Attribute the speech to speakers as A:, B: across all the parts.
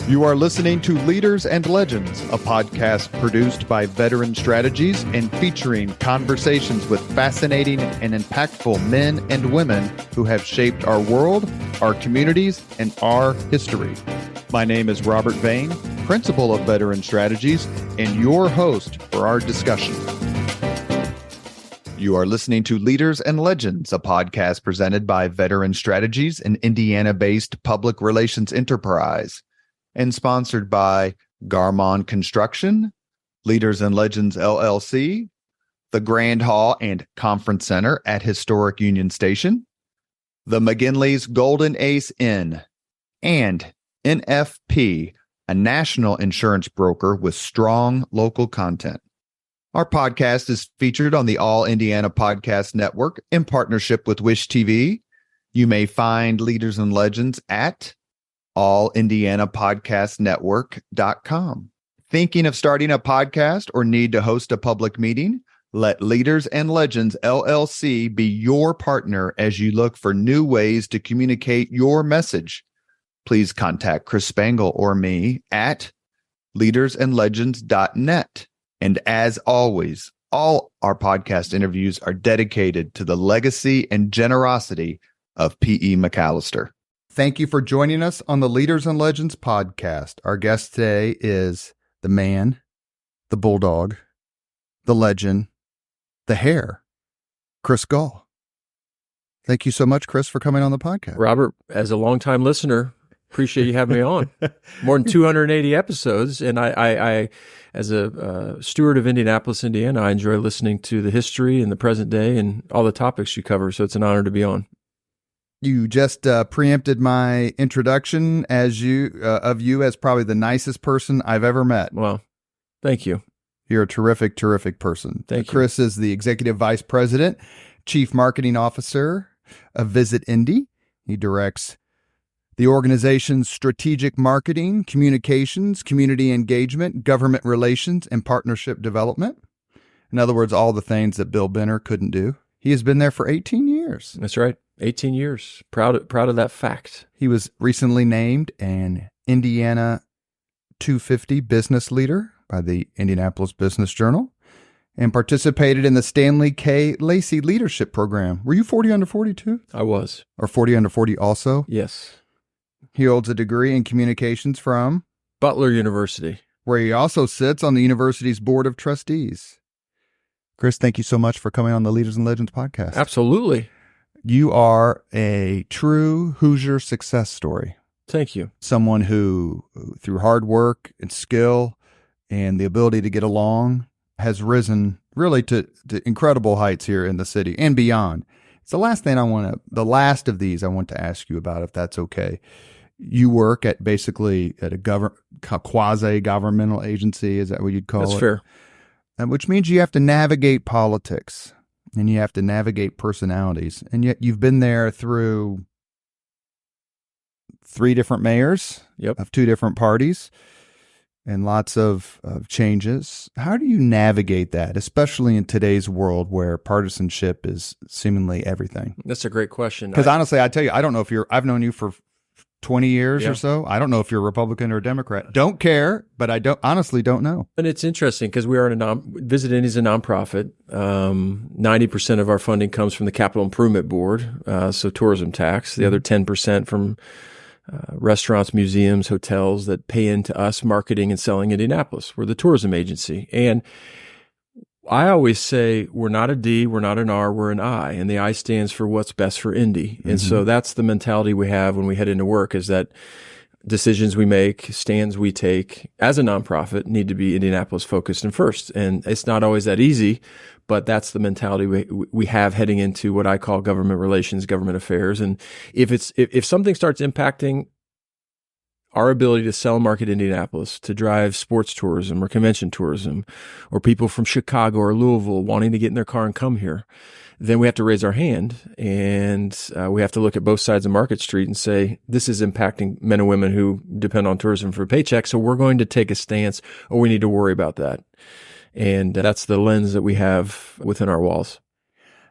A: You are listening to Leaders and Legends, a podcast produced by Veteran Strategies and featuring conversations with fascinating and impactful men and women who have shaped our world, our communities, and our history. My name is Robert Vane, Principal of Veteran Strategies, and your host for our discussion. You are listening to Leaders and Legends, a podcast presented by Veteran Strategies, an Indiana-based public relations enterprise, and sponsored by Garmon Construction, Leaders and Legends LLC, the Grand Hall and Conference Center at Historic Union Station, the McGinley's Golden Ace Inn, and NFP, a national insurance broker with strong local content. Our podcast is featured on the All Indiana Podcast Network in partnership with Wish TV. You may find Leaders and Legends at allindianapodcastnetwork.com. Thinking of starting a podcast or need to host a public meeting? Let Leaders and Legends LLC be your partner as you look for new ways to communicate your message. Please contact Chris Spangle or me at leadersandlegends.net. And as always, all our podcast interviews are dedicated to the legacy and generosity of P.E. McAllister. Thank you for joining us on the Leaders and Legends podcast. Our guest today is the man, the bulldog, the legend, the hare, Chris Gahl. Thank you so much, Chris, for coming on the podcast.
B: Robert, as a longtime listener, appreciate you having me on. More than 280 episodes, and I as a steward of Indianapolis, Indiana, I enjoy listening to the history and the present day and all the topics you cover, so it's an honor to be on.
A: You just preempted my introduction of you as probably the nicest person I've ever met.
B: Well, thank you.
A: You're a terrific, terrific person.
B: Thank you.
A: Chris is the Executive Vice President, Chief Marketing Officer of Visit Indy. He directs the organization's strategic marketing, communications, community engagement, government relations, and partnership development. In other words, all the things that Bill Benner couldn't do. He has been there for 18 years.
B: That's right. 18 years. Proud of that fact.
A: He was recently named an Indiana 250 business leader by the Indianapolis Business Journal and participated in the Stanley K. Lacey Leadership Program. Were you 40 under 40 too?
B: I was.
A: Or 40 under 40 also?
B: Yes.
A: He holds a degree in communications from
B: Butler University,
A: where he also sits on the university's board of trustees. Chris, thank you so much for coming on the Leaders and Legends podcast.
B: Absolutely.
A: You are a true Hoosier success story.
B: Thank you.
A: Someone who, through hard work and skill and the ability to get along, has risen really to incredible heights here in the city and beyond. It's the last of these I want to ask you about, if that's okay. You work at a quasi-governmental agency. Is that what you'd call it?
B: That's fair.
A: Which means you have to navigate politics and you have to navigate personalities. And yet you've been there through 3 different mayors of 2 different parties and lots of changes. How do you navigate that, especially in today's world where partisanship is seemingly everything?
B: That's a great question.
A: Because honestly, I tell you, I don't know if I've known you for 20 years or so. I don't know if you're a Republican or a Democrat. Don't care, but I honestly don't know.
B: And it's interesting because we are Visit Indy is a nonprofit. 90% of our funding comes from the Capital Improvement Board, so tourism tax. The other 10% from restaurants, museums, hotels that pay into us marketing and selling Indianapolis. We're the tourism agency. And I always say we're not a D, we're not an R, we're an I, and the I stands for what's best for Indy. And so that's the mentality we have when we head into work, is that decisions we make, stands we take as a nonprofit need to be Indianapolis focused and first. And it's not always that easy, but that's the mentality we have heading into what I call government relations, government affairs. And if something starts impacting our ability to sell and market Indianapolis, to drive sports tourism or convention tourism, or people from Chicago or Louisville wanting to get in their car and come here, then we have to raise our hand and we have to look at both sides of Market Street and say, this is impacting men and women who depend on tourism for a paycheck. So we're going to take a stance, or we need to worry about that. And that's the lens that we have within our walls.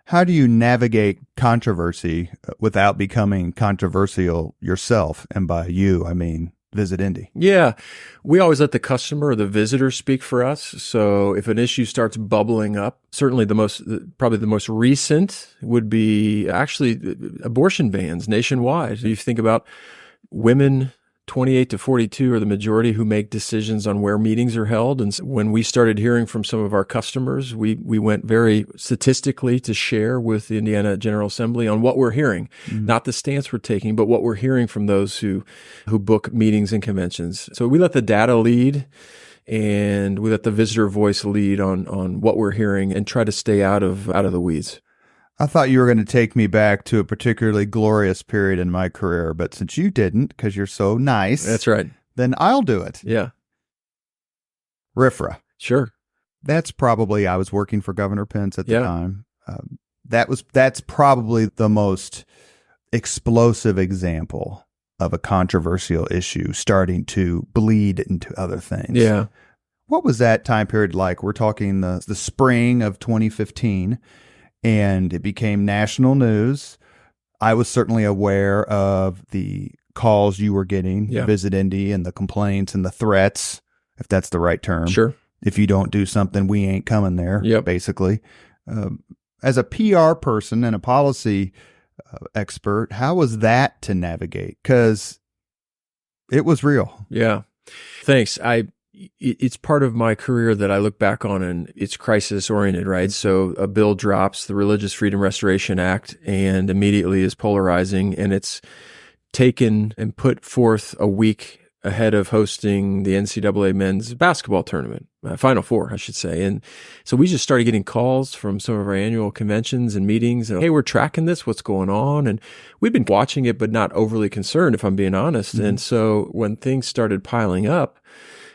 A: How do you navigate controversy without becoming controversial yourself? And by you, I mean Visit Indy?
B: Yeah. We always let the customer or the visitor speak for us. So if an issue starts bubbling up, certainly probably the most recent would be actually abortion bans nationwide. You think about women 28 to 42 are the majority who make decisions on where meetings are held. And when we started hearing from some of our customers, we went very statistically to share with the Indiana General Assembly on what we're hearing, not the stance we're taking, but what we're hearing from those who book meetings and conventions. So we let the data lead, and we let the visitor voice lead on what we're hearing and try to stay out of the weeds.
A: I thought you were going to take me back to a particularly glorious period in my career, but since you didn't, because you're so nice.
B: That's right.
A: Then I'll do it.
B: Yeah.
A: RFRA.
B: Sure.
A: That's probably, I was working for Governor Pence at the time. That's probably the most explosive example of a controversial issue starting to bleed into other things.
B: Yeah.
A: What was that time period like? We're talking the spring of 2015. And it became national news. I was certainly aware of the calls you were getting, Visit Indy, and the complaints and the threats, if that's the right term.
B: Sure.
A: If you don't do something, we ain't coming there, basically. As a PR person and a policy expert, how was that to navigate? Because it was real.
B: Yeah. Thanks. It's part of my career that I look back on, and it's crisis oriented, right? So a bill drops, the Religious Freedom Restoration Act, and immediately is polarizing, and it's taken and put forth a week ahead of hosting the NCAA men's basketball tournament, Final Four, I should say. And so we just started getting calls from some of our annual conventions and meetings. And, hey, we're tracking this. What's going on? And we've been watching it, but not overly concerned, if I'm being honest. And so when things started piling up,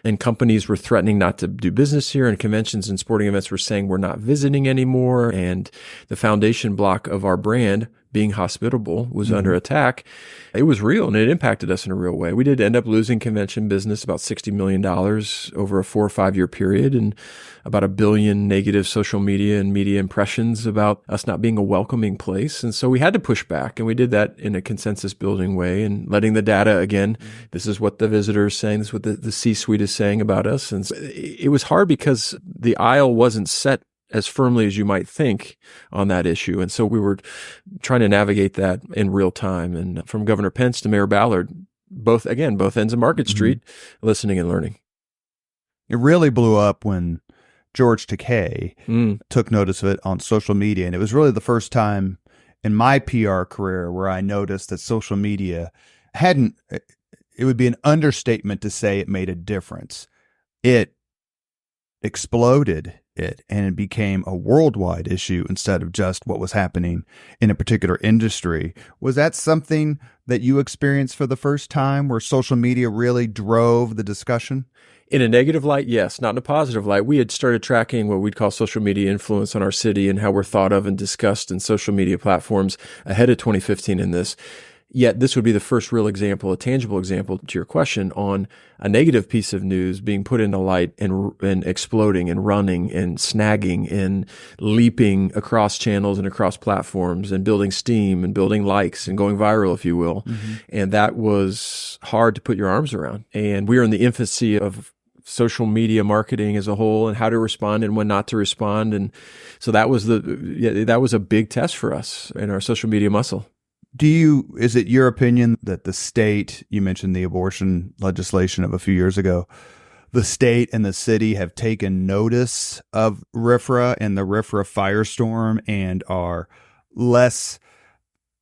B: and companies were threatening not to do business here, and conventions and sporting events were saying we're not visiting anymore, and the foundation block of our brand, being hospitable, was under attack. It was real, and it impacted us in a real way. We did end up losing convention business, about $60 million over a 4 or 5 year period, and about 1 billion negative social media and media impressions about us not being a welcoming place. And so we had to push back, and we did that in a consensus building way, and letting the data, again, this is what the visitor is saying, this is what the C-suite is saying about us. And so it was hard because the aisle wasn't set as firmly as you might think on that issue. And so we were trying to navigate that in real time. And from Governor Pence to Mayor Ballard, both ends of Market Street, listening and learning.
A: It really blew up when George Takei took notice of it on social media. And it was really the first time in my PR career where I noticed that social media it would be an understatement to say it made a difference. It exploded it, and it became a worldwide issue instead of just what was happening in a particular industry. Was that something that you experienced for the first time, where social media really drove the discussion?
B: In a negative light, yes. Not in a positive light. We had started tracking what we'd call social media influence on our city and how we're thought of and discussed in social media platforms ahead of 2015 in this. Yet this would be the first real example, a tangible example to your question, on a negative piece of news being put into light and exploding and running and snagging and leaping across channels and across platforms and building steam and building likes and going viral, if you will. And that was hard to put your arms around. And we are in the infancy of social media marketing as a whole, and how to respond and when not to respond. And so that was a big test for us in our social media muscle.
A: Is it your opinion that the state, you mentioned the abortion legislation of a few years ago, the state and the city have taken notice of RFRA and the RFRA firestorm and are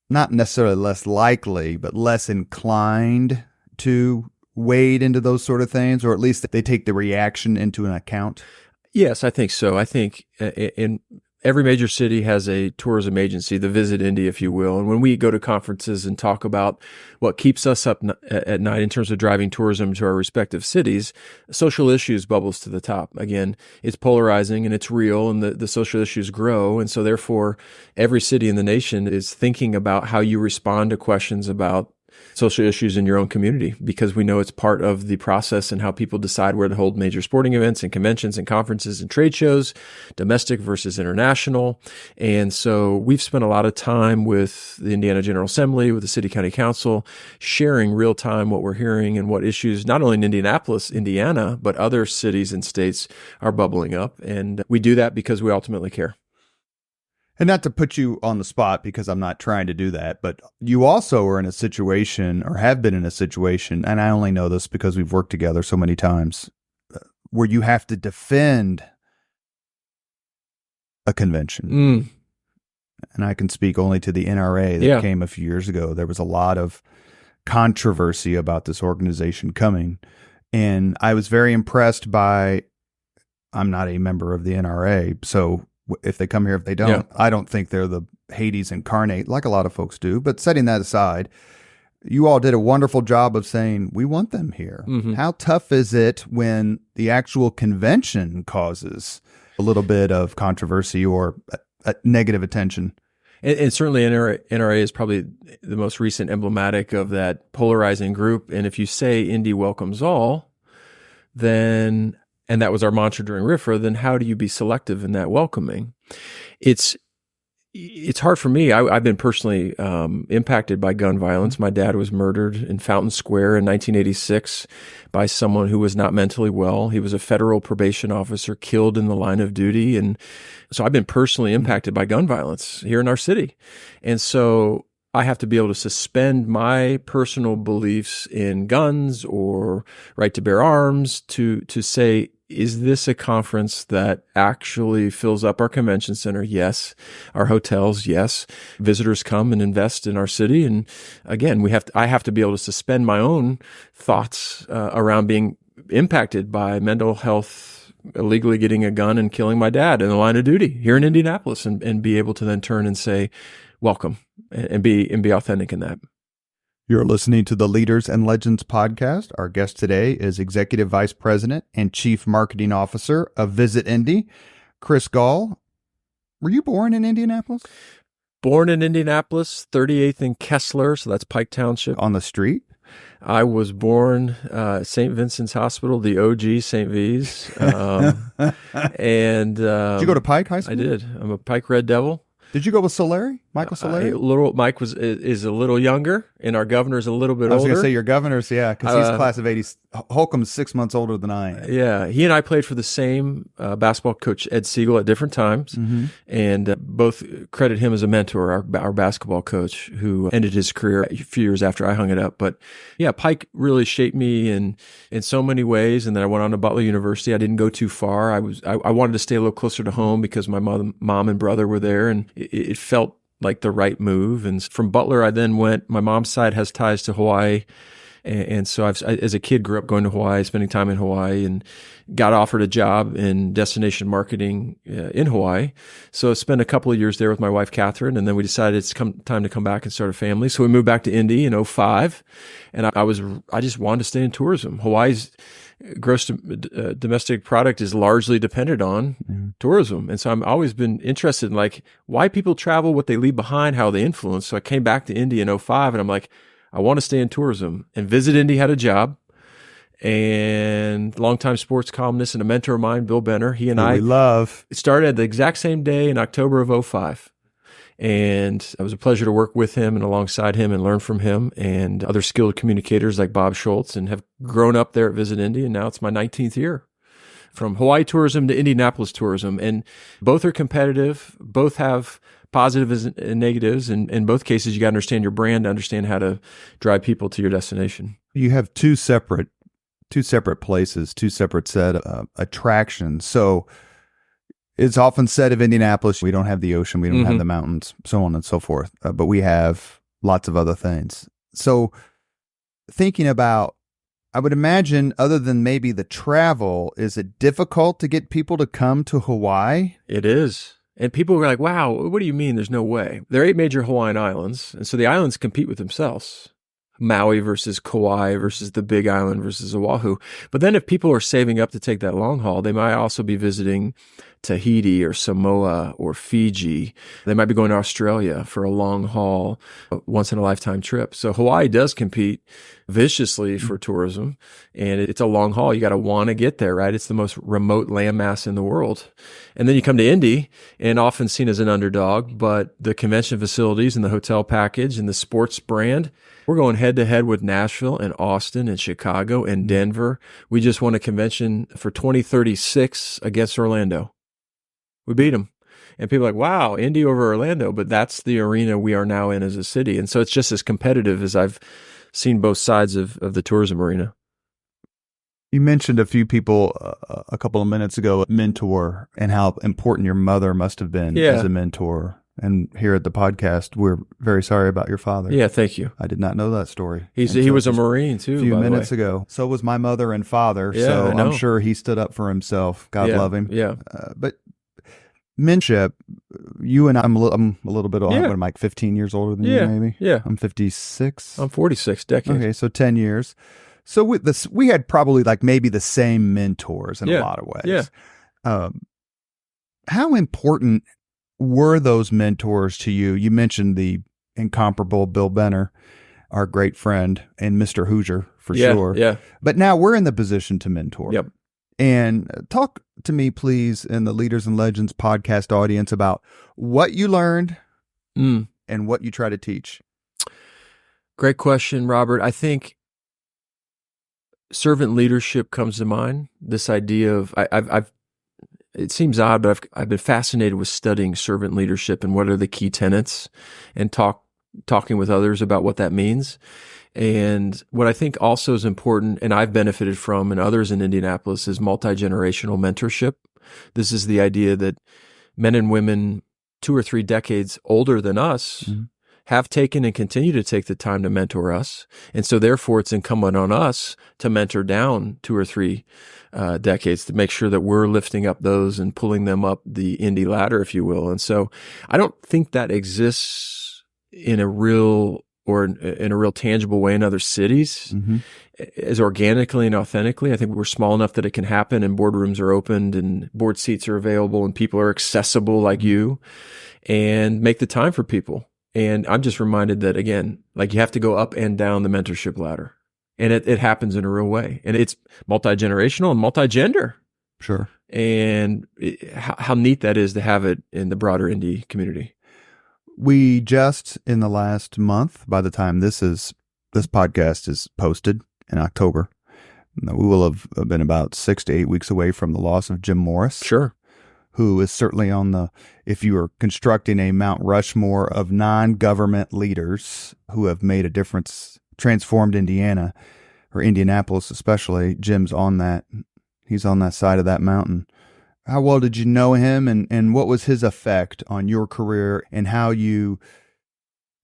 A: not necessarily less likely, but less inclined to wade into those sort of things, or at least they take the reaction into an account?
B: Yes, I think so. I think in every major city has a tourism agency, the Visit Indy, if you will. And when we go to conferences and talk about what keeps us up at night in terms of driving tourism to our respective cities, social issues bubbles to the top. Again, it's polarizing and it's real, and the social issues grow. And so therefore, every city in the nation is thinking about how you respond to questions about social issues in your own community, because we know it's part of the process and how people decide where to hold major sporting events and conventions and conferences and trade shows, domestic versus international. And so we've spent a lot of time with the Indiana General Assembly, with the City County Council, sharing real time what we're hearing and what issues, not only in Indianapolis, Indiana, but other cities and states are bubbling up. And we do that because we ultimately care.
A: And not to put you on the spot, because I'm not trying to do that, but you also are in a situation, or have been in a situation, and I only know this because we've worked together so many times, where you have to defend a convention. And I can speak only to the NRA that came a few years ago. There was a lot of controversy about this organization coming. And I was very impressed by, I'm not a member of the NRA, so if they come here, if they don't, I don't think they're the Hades incarnate like a lot of folks do. But setting that aside, you all did a wonderful job of saying, we want them here. How tough is it when the actual convention causes a little bit of controversy or a negative attention?
B: And certainly NRA is probably the most recent emblematic of that polarizing group. And if you say Indy welcomes all, then, and that was our mantra during RIFRA, then how do you be selective in that welcoming? It's hard for me. I've been personally impacted by gun violence. My dad was murdered in Fountain Square in 1986 by someone who was not mentally well. He was a federal probation officer killed in the line of duty. And so I've been personally impacted by gun violence here in our city. And so I have to be able to suspend my personal beliefs in guns or right to bear arms to say, is this a conference that actually fills up our convention center? Yes. Our hotels? Yes. Visitors come and invest in our city. And again, I have to be able to suspend my own thoughts around being impacted by mental health, illegally getting a gun and killing my dad in the line of duty here in Indianapolis, and be able to then turn and say, welcome, and be authentic in that.
A: You're listening to the Leaders and Legends podcast. Our guest today is Executive Vice President and Chief Marketing Officer of Visit Indy, Chris Gahl. Were you born in Indianapolis?
B: Born in Indianapolis, 38th and Kessler, so that's Pike Township.
A: On the street?
B: I was born St. Vincent's Hospital, the OG St. V's. And
A: did you go to Pike High School?
B: I did. I'm a Pike Red Devil.
A: Did you go with Solari? Michael Solari?
B: Mike is a little younger, and our governor's a little bit older.
A: I was going to say your governor's, because he's class of 80. Holcomb's 6 months older than I am.
B: Yeah, he and I played for the same basketball coach, Ed Siegel, at different times, and both credit him as a mentor, our basketball coach, who ended his career a few years after I hung it up. But yeah, Pike really shaped me in so many ways, and then I went on to Butler University. I didn't go too far. I wanted to stay a little closer to home because my mom and brother were there, and it felt like the right move. And from Butler, I then went, my mom's side has ties to Hawaii. And so as a kid, grew up going to Hawaii, spending time in Hawaii, and got offered a job in destination marketing in Hawaii. So I spent a couple of years there with my wife, Catherine, and then we decided it's time to come back and start a family. So we moved back to Indy in 2005, and I just wanted to stay in tourism. Hawaii's gross domestic product is largely dependent on tourism. And so I've always been interested in like why people travel, what they leave behind, how they influence. So I came back to Indy in 2005, and I'm like, I want to stay in tourism. And Visit Indy had a job, and longtime sports columnist and a mentor of mine, Bill Benner, he and I started the exact same day in October of 2005. And it was a pleasure to work with him and alongside him and learn from him and other skilled communicators like Bob Schultz, and have grown up there at Visit Indy. And now it's my 19th year. From Hawaii tourism to Indianapolis tourism. And both are competitive. Both have positives and negatives. And in both cases, you got to understand your brand to understand how to drive people to your destination.
A: You have two separate places, two separate set of attractions. So it's often said of Indianapolis, we don't have the ocean, we don't have the mountains, so on and so forth. But we have lots of other things. So thinking about, I would imagine, other than maybe the travel, is it difficult to get people to come to Hawaii?
B: It is. And people were like, wow, what do you mean there's no way? There are 8 major Hawaiian islands, and so the islands compete with themselves. Maui versus Kauai versus the Big Island versus Oahu. But then if people are saving up to take that long haul, they might also be visiting Tahiti or Samoa or Fiji. They might be going to Australia for a long haul, once in a lifetime trip. So Hawaii does compete viciously for tourism, and it's a long haul. You got to want to get there, right? It's the most remote landmass in the world. And then you come to Indy, and often seen as an underdog, but the convention facilities and the hotel package and the sports brand, we're going head to head with Nashville and Austin and Chicago and Denver. We just won a convention for 2036 against Orlando. We beat them. And people are like, wow, Indy over Orlando, but that's the arena we are now in as a city. And so it's just as competitive as I've seen both sides of the tourism arena.
A: You mentioned a few people a couple of minutes ago, mentor, and how important your mother must have been as a mentor. And here at the podcast, we're very sorry about your father.
B: Yeah, thank you.
A: I did not know that story.
B: He was a Marine too,
A: a few minutes ago. So was my mother and father.
B: Yeah,
A: so I'm sure he stood up for himself. God love him.
B: Yeah.
A: But mentorship, you and I'm a little bit, what am I, like 15 years older than you maybe?
B: Yeah.
A: I'm 56.
B: I'm 46 decades.
A: Okay, so 10 years. So with this, we had probably like maybe the same mentors in a lot of ways.
B: Yeah.
A: How important were those mentors to you? You mentioned the incomparable Bill Benner, our great friend, and Mr. Hoosier for sure.
B: Yeah.
A: But now we're in the position to mentor.
B: Yep.
A: And talk to me, please, in the Leaders and Legends podcast audience about what you learned and what you try to teach.
B: Great question, Robert. I think servant leadership comes to mind. This idea of I've it seems odd, but I've been fascinated with studying servant leadership and what are the key tenets, and talking with others about what that means. And what I think also is important, and I've benefited from, and others in Indianapolis, is multi-generational mentorship. This is the idea that men and women 2 or 3 decades older than us have taken and continue to take the time to mentor us. And so therefore it's incumbent on us to mentor down 2 or 3 decades to make sure that we're lifting up those and pulling them up the Indy ladder, if you will. And so I don't think that exists in a real tangible way in other cities as organically and authentically. I think we're small enough that it can happen, and boardrooms are opened and board seats are available and people are accessible like you, and make the time for people. And I'm just reminded that, again, like you have to go up and down the mentorship ladder, and it happens in a real way. And it's multi-generational and multi-gender.
A: Sure.
B: And how neat that is to have it in the broader Indy community.
A: We just, in the last month, by the time this podcast is posted in October, we will have been about 6 to 8 weeks away from the loss of Jim Morris.
B: Sure.
A: Who is certainly if you are constructing a Mount Rushmore of non-government leaders who have made a difference, transformed Indiana, or Indianapolis especially, Jim's on that. He's on that side of that mountain. How well did you know him, and what was his effect on your career, and how you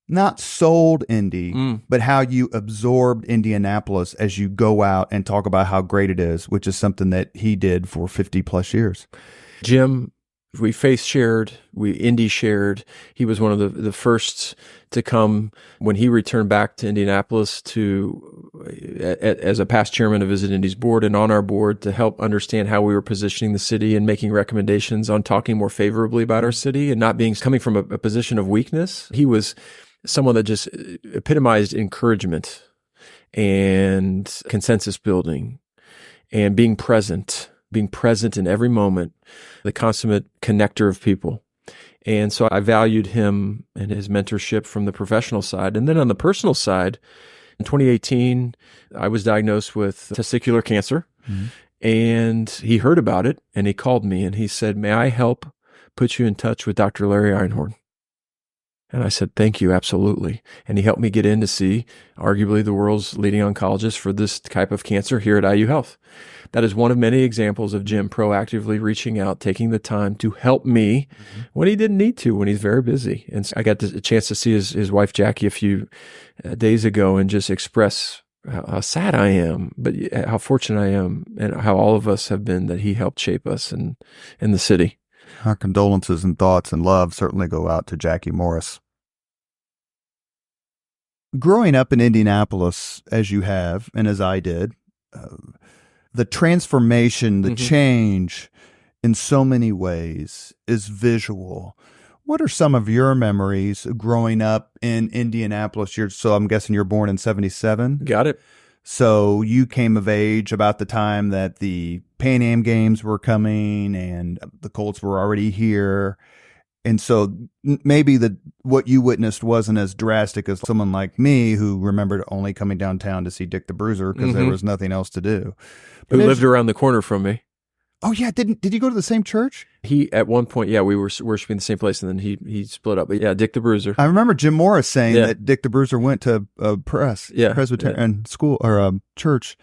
A: not sold Indy, but how you absorbed Indianapolis as you go out and talk about how great it is, which is something that he did for 50 plus years?
B: Jim, we faith shared, we Indy shared. He was one of the first to come when he returned back to Indianapolis as a past chairman of Visit Indy's board and on our board to help understand how we were positioning the city and making recommendations on talking more favorably about our city and not coming from a position of weakness. He was someone that just epitomized encouragement and consensus building and being present in every moment, the consummate connector of people. And so I valued him and his mentorship from the professional side. And then on the personal side, in 2018, I was diagnosed with testicular cancer. And he heard about it, and he called me, and he said, "May I help put you in touch with Dr. Larry Einhorn?" And I said, "Thank you, absolutely." And he helped me get in to see arguably the world's leading oncologist for this type of cancer here at IU Health. That is one of many examples of Jim proactively reaching out, taking the time to help me when he didn't need to, when he's very busy. And so I got a chance to see his wife, Jackie, a few days ago and just express how sad I am, but how fortunate I am, and how all of us have been that he helped shape us in the city.
A: Our condolences and thoughts and love certainly go out to Jackie Morris. Growing up in Indianapolis, as you have, and as I did, the transformation, the change in so many ways is visual. What are some of your memories growing up in Indianapolis? So I'm guessing you're born in 77?
B: Got it.
A: So you came of age about the time that the Pan Am Games were coming and the Colts were already here. And so maybe what you witnessed wasn't as drastic as someone like me who remembered only coming downtown to see Dick the Bruiser because there was nothing else to do.
B: Who lived around the corner from me.
A: Oh, yeah. Did you go to the same church?
B: He, at one point, we were worshiping the same place, and then he split up. But yeah, Dick the Bruiser.
A: I remember Jim Morris saying that Dick the Bruiser went to a Presbyterian school or church.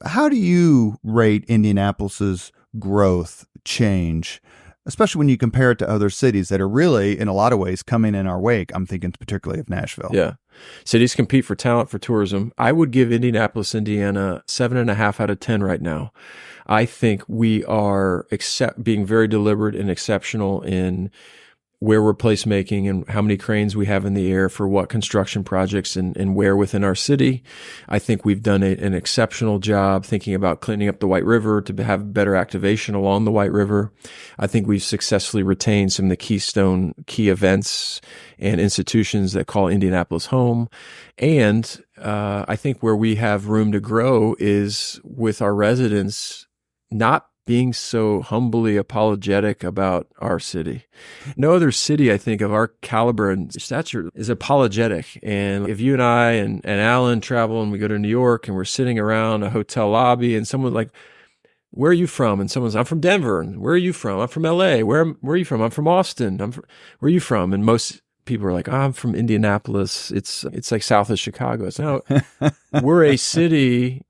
A: How do you rate Indianapolis's growth, change, especially when you compare it to other cities that are really, in a lot of ways, coming in our wake? I'm thinking particularly of Nashville.
B: Yeah. Cities compete for talent, for tourism. I would give Indianapolis, Indiana, 7.5 out of 10 right now. I think we are being very deliberate and exceptional in where we're placemaking and how many cranes we have in the air for what construction projects and where within our city. I think we've done an exceptional job thinking about cleaning up the White River to have better activation along the White River. I think we've successfully retained some of the key events and institutions that call Indianapolis home. And I think where we have room to grow is with our residents not being so humbly apologetic about our city. No other city, I think, of our caliber and stature is apologetic. And if you and I and Alan travel and we go to New York and we're sitting around a hotel lobby and someone's like, where are you from? And someone's, I'm from Denver. And where are you from? I'm from LA. Where are you from? I'm from Austin. Where are you from? And most people are like, oh, I'm from Indianapolis. It's like south of Chicago. So we're a city.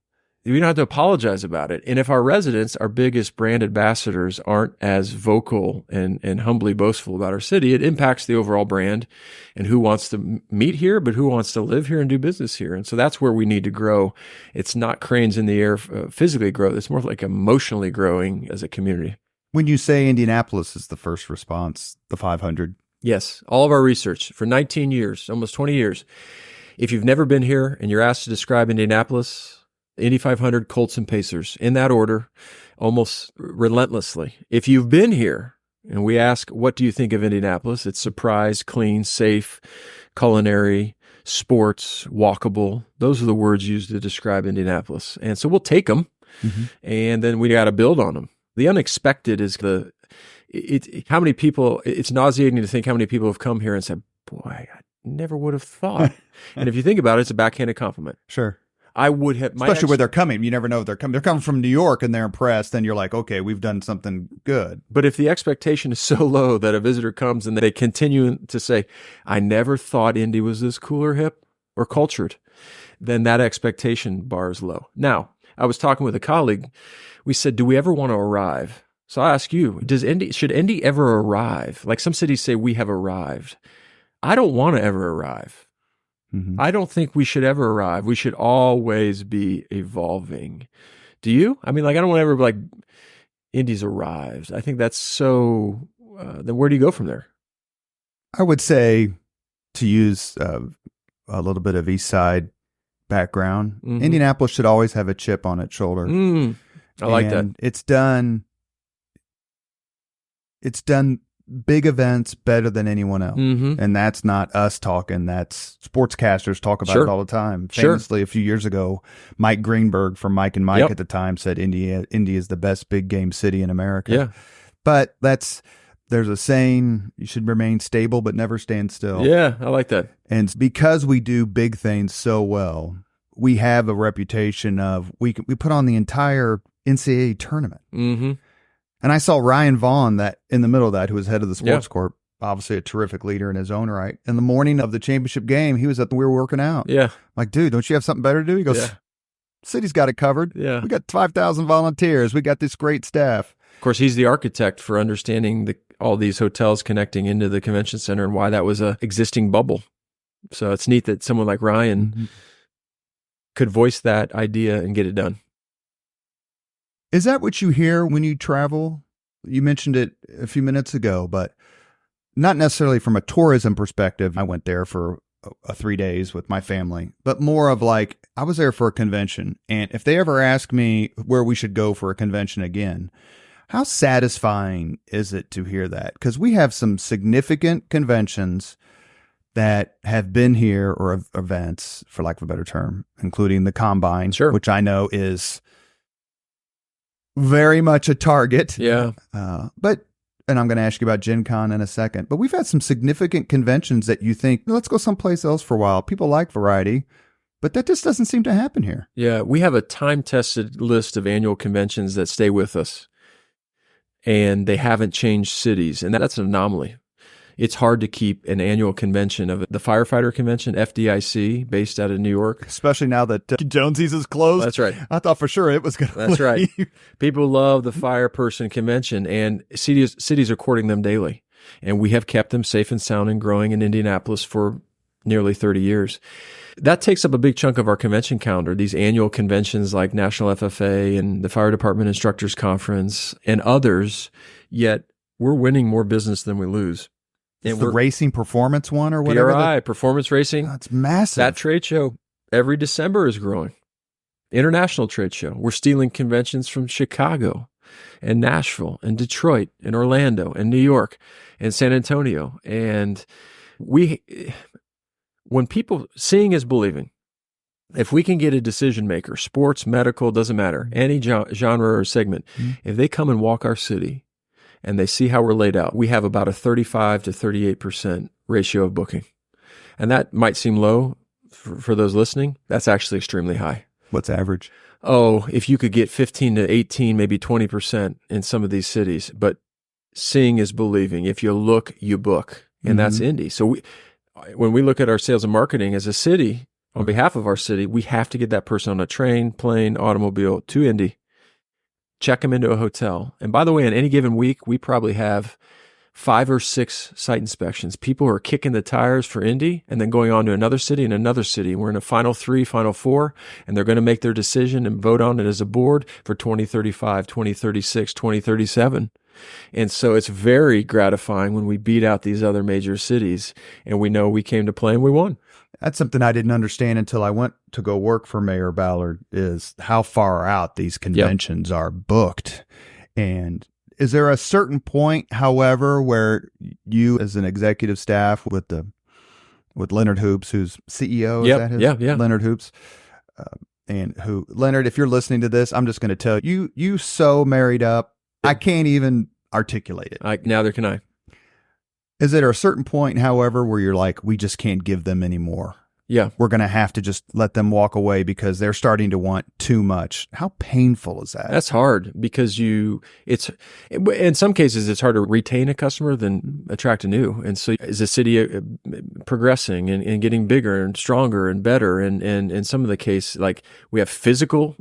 B: We don't have to apologize about it. And if our residents, our biggest brand ambassadors, aren't as vocal and humbly boastful about our city, it impacts the overall brand and who wants to meet here, but who wants to live here and do business here. And so that's where we need to grow. It's not cranes in the air physically grow. It's more like emotionally growing as a community.
A: When you say Indianapolis is the first response, the 500.
B: Yes. All of our research for 19 years, almost 20 years. If you've never been here and you're asked to describe Indianapolis, Indy 500, Colts, and Pacers, in that order, almost relentlessly. If you've been here and we ask, what do you think of Indianapolis? It's surprise, clean, safe, culinary, sports, walkable. Those are the words used to describe Indianapolis. And so we'll take them, and then we got to build on them. The unexpected is how many people, it's nauseating to think how many people have come here and said, boy, I never would have thought. And if you think about it, it's a backhanded compliment.
A: Sure.
B: I would have,
A: especially where they're coming. You never know if they're coming. They're coming from New York and they're impressed. Then you're like, okay, we've done something good.
B: But if the expectation is so low that a visitor comes and they continue to say, I never thought Indy was this cool or hip or cultured, then that expectation bar is low. Now, I was talking with a colleague. We said, do we ever want to arrive? So I ask you, should Indy ever arrive? Like some cities say, we have arrived. I don't want to ever arrive. I don't think we should ever arrive. We should always be evolving. Do you? I mean, like, I don't want to ever be like, Indy's arrived. I think that's so, then where do you go from there?
A: I would say, to use a little bit of East Side background, Indianapolis should always have a chip on its shoulder.
B: I like that.
A: It's done big events better than anyone else. And that's not us talking. That's sportscasters talk about it all the time. Famously, a few years ago, Mike Greenberg from Mike and Mike at the time said Indy is the best big game city in America.
B: Yeah.
A: But there's a saying, you should remain stable but never stand still.
B: Yeah, I like that.
A: And because we do big things so well, we have a reputation of, we put on the entire NCAA tournament. And I saw Ryan Vaughn in the middle of that, who was head of the sports corp, obviously a terrific leader in his own right. In the morning of the championship game, we were working out.
B: Yeah.
A: I'm like, dude, don't you have something better to do? He goes, city's got it covered.
B: Yeah.
A: We got 5,000 volunteers. We got this great staff.
B: Of course, he's the architect for understanding all these hotels connecting into the convention center and why that was a existing bubble. So it's neat that someone like Ryan could voice that idea and get it done.
A: Is that what you hear when you travel? You mentioned it a few minutes ago, but not necessarily from a tourism perspective. I went there for 3 days with my family, but more of like, I was there for a convention. And if they ever ask me where we should go for a convention again, How satisfying is it to hear that? Because we have some significant conventions that have been here, or events, for lack of a better term, including the Combine,
B: Sure.
A: which I know is very much a target.
B: Yeah.
A: And I'm going to ask you about Gen Con in a second, but we've had some significant conventions that you think, let's go someplace else for a while. People like variety, but that just doesn't seem to happen here.
B: Yeah. We have a time-tested list of annual conventions that stay with us, and they haven't changed cities, and that's an anomaly. It's hard to keep an annual convention of the firefighter convention, FDIC, based out of New York.
A: Especially now that Jonesy's is closed.
B: That's right.
A: I thought for sure it was going to
B: That's right.
A: leave.
B: People love the fire person convention, and cities are courting them daily. And we have kept them safe and sound and growing in Indianapolis for nearly 30 years. That takes up a big chunk of our convention calendar, these annual conventions like National FFA and the Fire Department Instructors Conference and others, yet we're winning more business than we lose.
A: It's the racing performance one or whatever.
B: PRI, performance racing.
A: That's massive.
B: That trade show every December is growing. International trade show. We're stealing conventions from Chicago and Nashville and Detroit and Orlando and New York and San Antonio. And when people, seeing is believing. If we can get a decision maker, sports, medical, doesn't matter, any genre or segment, if they come and walk our city, and they see how we're laid out, we have about a 35 to 38% ratio of booking. And that might seem low for those listening. That's actually extremely high.
A: What's average?
B: Oh, if you could get 15 to 18, maybe 20% in some of these cities. But seeing is believing. If you look, you book. And that's Indy. So when we look at our sales and marketing as a city, on behalf of our city, we have to get that person on a train, plane, automobile to Indy. Check them into a hotel. And by the way, in any given week, we probably have 5 or 6 site inspections. People are kicking the tires for Indy and then going on to another city and another city. We're in a final 3, final 4, and they're going to make their decision and vote on it as a board for 2035, 2036, 2037. And so it's very gratifying when we beat out these other major cities and we know we came to play and we won.
A: That's something I didn't understand until I went to go work for Mayor Ballard, is how far out these conventions are booked. And is there a certain point, however, where you as an executive staff with Leonard Hoops, who's CEO, is that his? Leonard Hoops. Leonard, if you're listening to this, I'm just going to tell you so married up. I can't even articulate it.
B: Neither can I.
A: Is there a certain point, however, where you're like, we just can't give them any more?
B: Yeah.
A: We're going to have to just let them walk away because they're starting to want too much. How painful is that?
B: That's hard because in some cases, it's harder to retain a customer than attract a new. And so is the city progressing and getting bigger and stronger and better? And in some of the case, like we have physical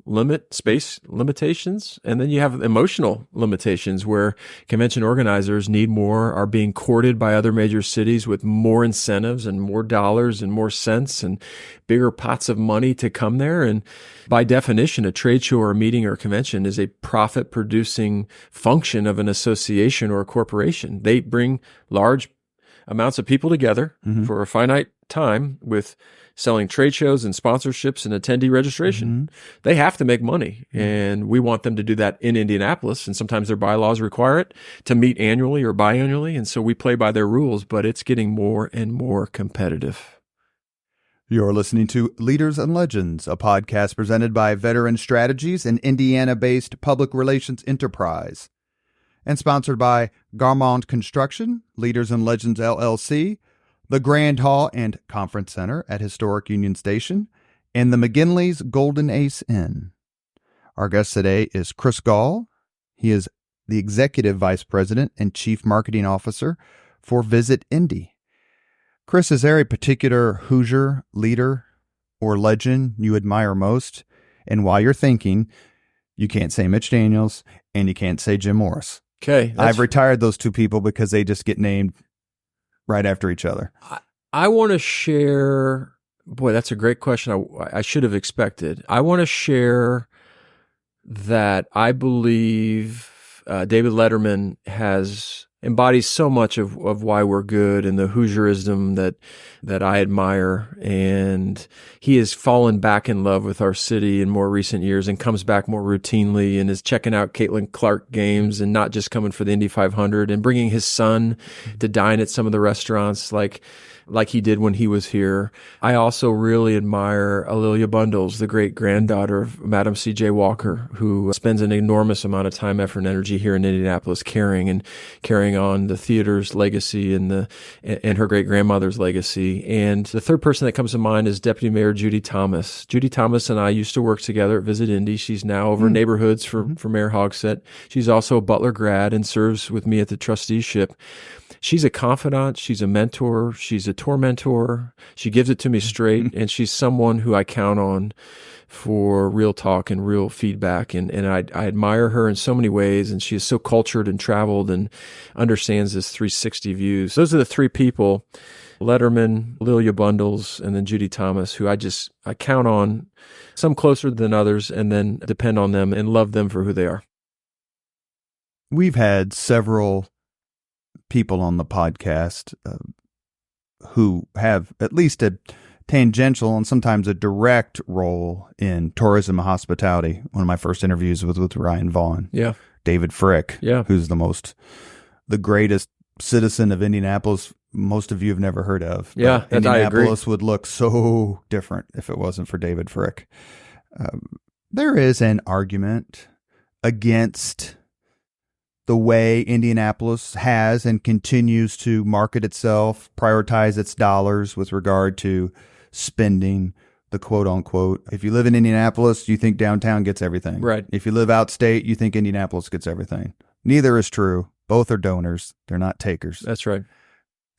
B: space limitations, and then you have emotional limitations where convention organizers need more, are being courted by other major cities with more incentives and more dollars and more cents and bigger pots of money to come there. And by definition, a trade show or a meeting or a convention is a profit-producing function of an association or a corporation. They bring large amounts of people together for a finite time with selling trade shows and sponsorships and attendee registration. They have to make money, and we want them to do that in Indianapolis, and sometimes their bylaws require it to meet annually or biannually, and so we play by their rules, but it's getting more and more competitive.
A: You're listening to Leaders and Legends, a podcast presented by Veteran Strategies, an Indiana-based public relations enterprise, and sponsored by Gahl Construction, Leaders and Legends LLC, the Grand Hall and Conference Center at Historic Union Station, and the McGinley's Golden Ace Inn. Our guest today is Chris Gahl. He is the Executive Vice President and Chief Marketing Officer for Visit Indy. Chris, is there a particular Hoosier leader or legend you admire most? And while you're thinking, you can't say Mitch Daniels and you can't say Jim Morris.
B: Okay.
A: I've retired those two people because they just get named right after each other.
B: I want to share, boy, that's a great question. I should have expected. I want to share that I believe David Letterman has embodies so much of why we're good and the Hoosierism that I admire. And he has fallen back in love with our city in more recent years and comes back more routinely and is checking out Caitlin Clark games and not just coming for the Indy 500 and bringing his son to dine at some of the restaurants like he did when he was here. I also really admire Alelia Bundles, the great-granddaughter of Madam C.J. Walker, who spends an enormous amount of time, effort, and energy here in Indianapolis carrying on the theater's legacy and her great-grandmother's legacy. And the third person that comes to mind is Deputy Mayor Judy Thomas. Judy Thomas and I used to work together at Visit Indy. She's now over neighborhoods for Mayor Hogsett. She's also a Butler grad and serves with me at the trusteeship. She's a confidant, she's a mentor, she's a tormentor, she gives it to me straight, and she's someone who I count on for real talk and real feedback, and I admire her in so many ways, and she is so cultured and traveled and understands this 360 views. Those are the three people, Letterman, Lilia Bundles, and then Judy Thomas, who I count on, some closer than others, and then depend on them and love them for who they are.
A: We've had several people on the podcast who have at least a tangential and sometimes a direct role in tourism and hospitality. One of my first interviews was with Ryan Vaughn.
B: Yeah.
A: David Frick, who's the greatest citizen of Indianapolis most of you have never heard of.
B: Yeah,
A: Indianapolis would look so different if it wasn't for David Frick. There is an argument against the way Indianapolis has and continues to market itself, prioritize its dollars with regard to spending, the quote unquote. If you live in Indianapolis, you think downtown gets everything.
B: Right.
A: If you live outstate, you think Indianapolis gets everything. Neither is true. Both are donors. They're not takers.
B: That's right.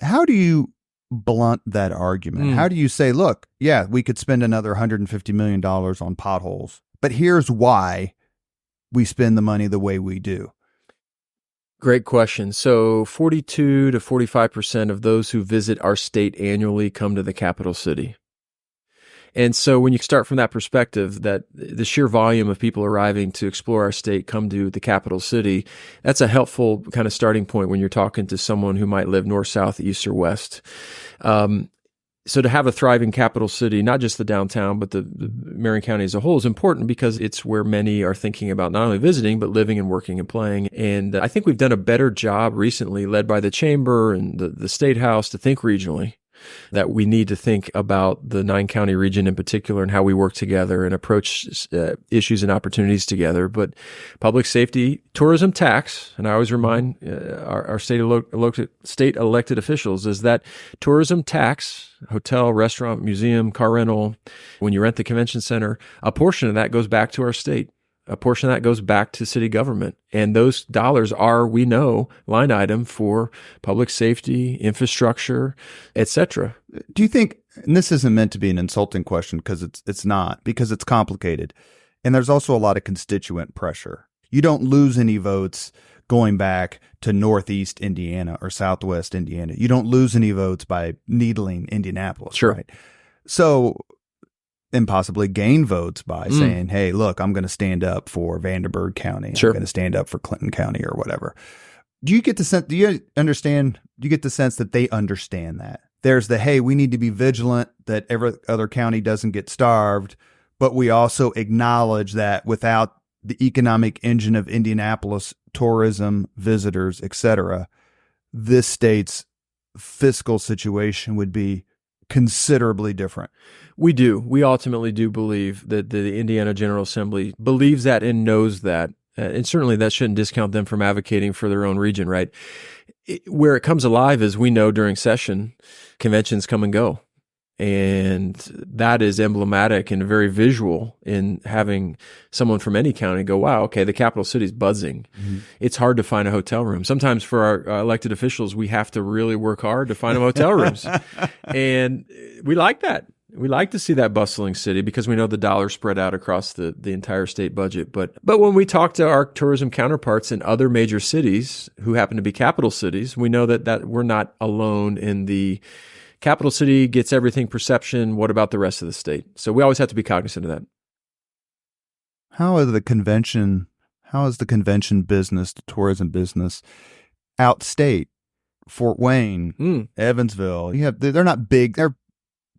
A: How do you blunt that argument? How do you say, look, yeah, we could spend another $150 million on potholes, but here's why we spend the money the way we do?
B: Great question. So 42 to 45% of those who visit our state annually come to the capital city. And so when you start from that perspective, that the sheer volume of people arriving to explore our state come to the capital city, that's a helpful kind of starting point when you're talking to someone who might live north, south, east, or west. So to have a thriving capital city, not just the downtown, but the Marion County as a whole is important because it's where many are thinking about not only visiting, but living and working and playing. And I think we've done a better job recently, led by the Chamber and the State House, to think regionally, that we need to think about the 9-county region in particular and how we work together and approach issues and opportunities together. But public safety, tourism tax, and I always remind our state elected officials, is that tourism tax, hotel, restaurant, museum, car rental, when you rent the convention center, a portion of that goes back to our state. A portion of that goes back to city government. And those dollars are, we know, line item for public safety, infrastructure, etc.
A: Do you think, and this isn't meant to be an insulting question because it's not, because it's complicated. And there's also a lot of constituent pressure. You don't lose any votes going back to Northeast Indiana or Southwest Indiana. You don't lose any votes by needling Indianapolis.
B: Sure.
A: Right? So, and possibly gain votes by saying, hey, look, I'm going to stand up for Vanderburgh County.
B: Sure.
A: I'm going to stand up for Clinton County or whatever. Do you get the sense that they understand that? There's the, hey, we need to be vigilant that every other county doesn't get starved, but we also acknowledge that without the economic engine of Indianapolis, tourism, visitors, etc., this state's fiscal situation would be considerably different.
B: We do. We ultimately do believe that the Indiana General Assembly believes that and knows that. And certainly that shouldn't discount them from advocating for their own region, right? Where it comes alive is we know during session, conventions come and go. And that is emblematic and very visual in having someone from any county go, wow, okay, the capital city's buzzing. Mm-hmm. It's hard to find a hotel room. Sometimes for our elected officials, we have to really work hard to find them hotel rooms. And we like that. We like to see that bustling city because we know the dollars spread out across the entire state budget. But when we talk to our tourism counterparts in other major cities who happen to be capital cities, we know that we're not alone in the capital city gets everything perception. What about the rest of the state? So we always have to be cognizant of that.
A: How is the convention business, the tourism business, outstate, Fort Wayne, Evansville. They're not big. They're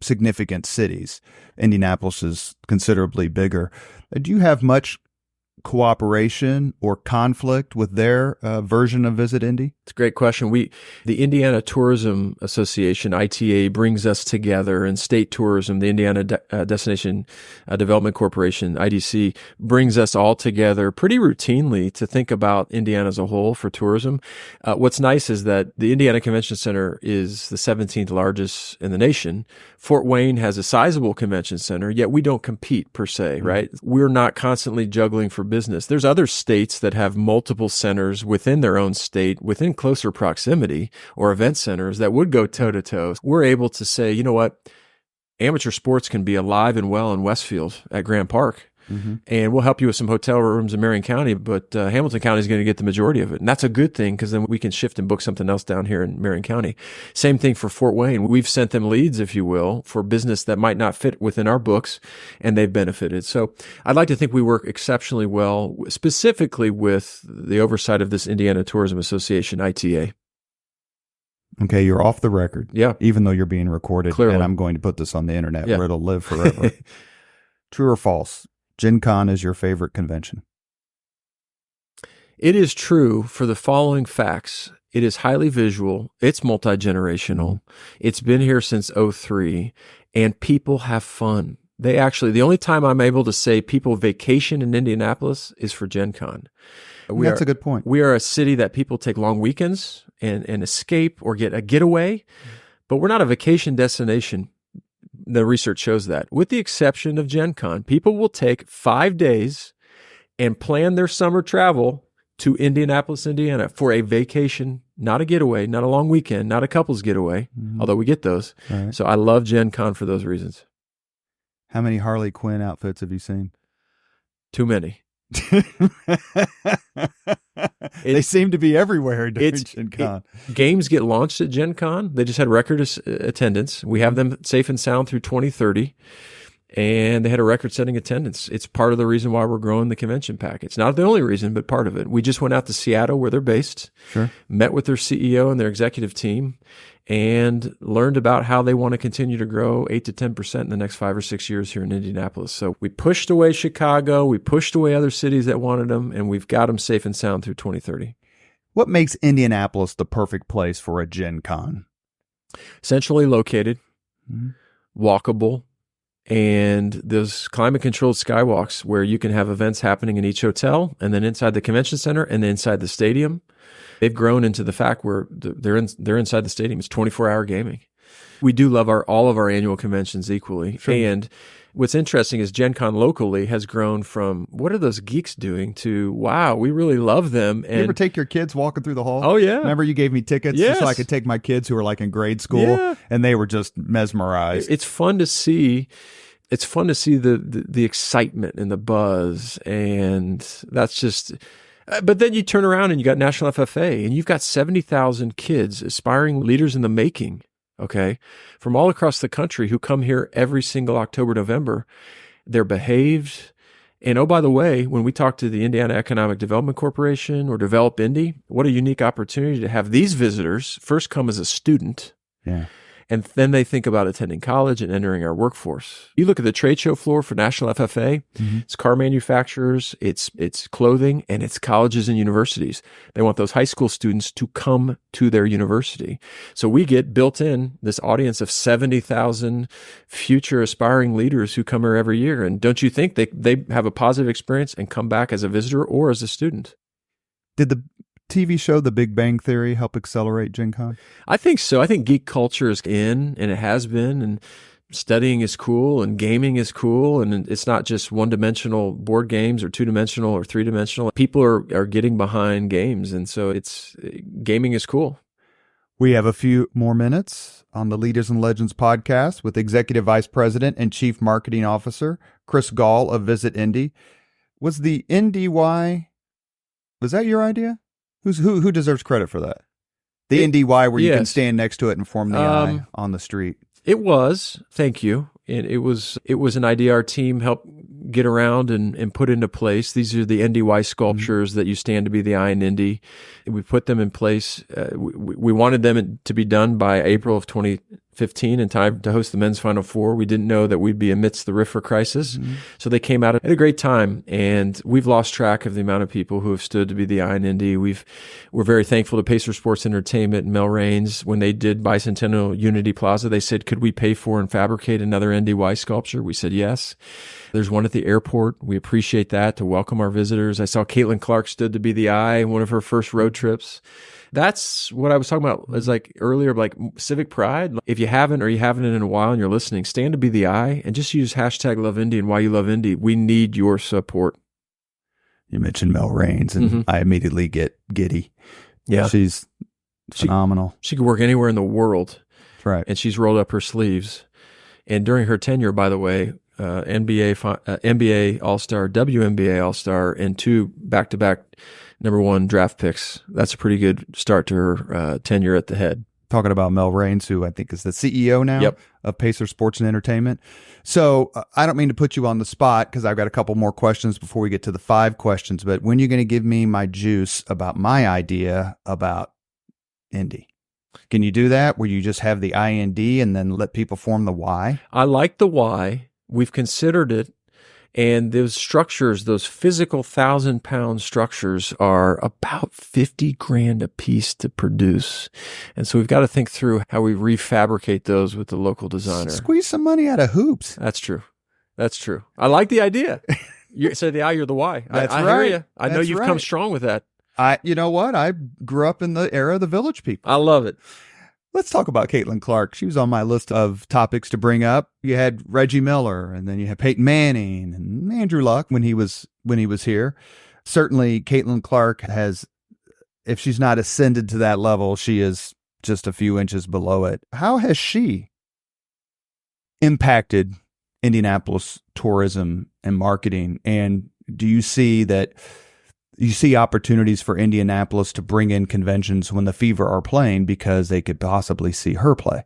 A: significant cities. Indianapolis is considerably bigger. Do you have much cooperation or conflict with their version of Visit Indy?
B: It's a great question. The Indiana Tourism Association, ITA, brings us together, and state tourism, the Indiana Destination Development Corporation, IDC, brings us all together pretty routinely to think about Indiana as a whole for tourism. What's nice is that the Indiana Convention Center is the 17th largest in the nation. Fort Wayne has a sizable convention center, yet we don't compete per se, right? We're not constantly juggling for business. There's other states that have multiple centers within their own state, within closer proximity, or event centers that would go toe-to-toe. We're able to say, you know what, amateur sports can be alive and well in Westfield at Grant Park. And we'll help you with some hotel rooms in Marion County, but Hamilton County is going to get the majority of it. And that's a good thing, because then we can shift and book something else down here in Marion County. Same thing for Fort Wayne. We've sent them leads, if you will, for business that might not fit within our books, and they've benefited. So I'd like to think we work exceptionally well, specifically with the oversight of this Indiana Tourism Association, ITA.
A: Okay, you're off the record.
B: Yeah.
A: Even though you're being recorded.
B: Clearly.
A: And I'm going to put this on the internet where it'll live forever. True or false? Gen Con is your favorite convention?
B: It is true for the following facts. It is highly visual. It's multi-generational. It's been here since 2003, and people have fun. The only time I'm able to say people vacation in Indianapolis is for Gen Con.
A: That's a good point.
B: We are a city that people take long weekends and escape or get a getaway, but we're not a vacation destination. The research shows that. With the exception of Gen Con, people will take 5 days and plan their summer travel to Indianapolis, Indiana for a vacation, not a getaway, not a long weekend, not a couple's getaway, although we get those.
A: Right.
B: So I love Gen Con for those reasons.
A: How many Harley Quinn outfits have you seen?
B: Too many.
A: They seem to be everywhere during Gen Con.
B: Games get launched at Gen Con. They just had record attendance. We have them safe and sound through 2030, and they had a record-setting attendance. It's part of the reason why we're growing the convention package. Not the only reason, but part of it. We just went out to Seattle, where they're based, met with their CEO and their executive team, and learned about how they want to continue to grow 8 to 10% in the next 5 or 6 years here in Indianapolis. So we pushed away Chicago, we pushed away other cities that wanted them, and we've got them safe and sound through 2030.
A: What makes Indianapolis the perfect place for a Gen Con?
B: Centrally located, walkable, and those climate-controlled skywalks where you can have events happening in each hotel, and then inside the convention center, and then inside the stadium. They've grown into the fact where they're inside the stadium. It's 24-hour gaming. We do love all of our annual conventions equally. Sure. And what's interesting is Gen Con locally has grown from, what are those geeks doing, to, wow, we really love them. And
A: you ever take your kids walking through the hall?
B: Oh, yeah.
A: Remember you gave me tickets so I could take my kids who were like in grade school, and they were just mesmerized.
B: It's fun to see. It's fun to see the excitement and the buzz, and that's just... But then you turn around and you got National FFA, and you've got 70,000 kids, aspiring leaders in the making, okay, from all across the country who come here every single October, November. They're behaved. And oh, by the way, when we talk to the Indiana Economic Development Corporation or Develop Indy, what a unique opportunity to have these visitors first come as a student. Yeah. And then they think about attending college and entering our workforce. You look at the trade show floor for National FFA, it's car manufacturers, it's clothing, and it's colleges and universities. They want those high school students to come to their university. So we get built in this audience of 70,000 future aspiring leaders who come here every year. And don't you think they have a positive experience and come back as a visitor or as a student?
A: Did the TV show The Big Bang Theory help accelerate Gen Con?
B: I think so. I think geek culture is in, and it has been, and studying is cool, and gaming is cool, and it's not just one-dimensional board games or two-dimensional or three-dimensional. People are getting behind games, and so gaming is cool.
A: We have a few more minutes on the Leaders and Legends podcast with Executive Vice President and Chief Marketing Officer Chris Gahl of Visit Indy. Was the NDY, was that your idea? Who deserves credit for that? The NDY where you can stand next to it and form the eye on the street.
B: It was. Thank you. And it was an idea our team helped get around and put into place. These are the Indy Y sculptures that you stand to be the eye in Indy. We put them in place. We wanted them to be done by April of 2015 in time to host the men's Final Four. We didn't know that we'd be amidst the RIFRA crisis. So they came out at a great time, and we've lost track of the amount of people who have stood to be the eye in Indy. We're very thankful to Pacer Sports Entertainment and Mel Raines. When they did Bicentennial Unity Plaza, they said, could we pay for and fabricate another Indy Y sculpture? We said yes. There's one at the airport. We appreciate that to welcome our visitors. I saw Caitlin Clark stood to be the eye in one of her first road trips. That's what I was talking about is like earlier, like civic pride. If you haven't or you haven't in a while and you're listening, stand to be the eye and just use hashtag Love Indy and why you love Indy. We need your support.
A: You mentioned Mel Raines, and I immediately get giddy.
B: Yeah.
A: She's phenomenal.
B: She could work anywhere in the world.
A: That's right.
B: And she's rolled up her sleeves. And during her tenure, by the way, NBA All-Star, WNBA All-Star, and 2 back-to-back number 1 draft picks. That's a pretty good start to her tenure at the head.
A: Talking about Mel Raines, who I think is the CEO now of Pacer Sports and Entertainment. So I don't mean to put you on the spot because I've got a couple more questions before we get to the 5 questions, but when are you going to give me my juice about my idea about Indy? Can you do that where you just have the IND and then let people form the why?
B: I like the why. We've considered it. And those structures, those physical 1,000-pound structures are about $50,000 a piece to produce. And so we've got to think through how we refabricate those with the local designer.
A: Squeeze some money out of hoops.
B: That's true. That's true. I like the idea. You say the I, you're the why.
A: That's
B: I
A: right.
B: hear you. I know you've come strong with that.
A: You know what? I grew up in the era of the Village People.
B: I love it.
A: Let's talk about Caitlin Clark. She was on my list of topics to bring up. You had Reggie Miller, and then you had Peyton Manning and Andrew Luck when he was here. Certainly, Caitlin Clark has, if she's not ascended to that level, she is just a few inches below it. How has she impacted Indianapolis tourism and marketing? And do you see opportunities for Indianapolis to bring in conventions when the Fever are playing because they could possibly see her play?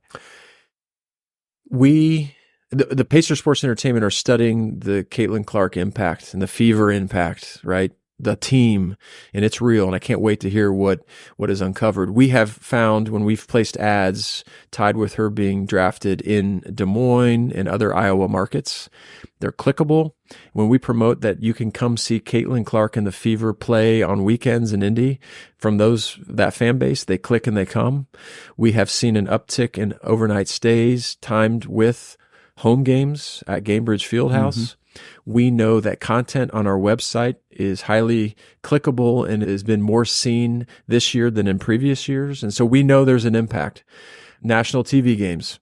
B: The Pacer Sports Entertainment are studying the Caitlin Clark impact and the Fever impact, right? The team, and it's real, and I can't wait to hear what is uncovered. We have found when we've placed ads tied with her being drafted in Des Moines and other Iowa markets, they're clickable. When we promote that you can come see Caitlin Clark and the Fever play on weekends in Indy, from that fan base, they click and they come. We have seen an uptick in overnight stays timed with home games at Gamebridge Fieldhouse. We know that content on our website is highly clickable and has been more seen this year than in previous years. And so we know there's an impact. National TV games,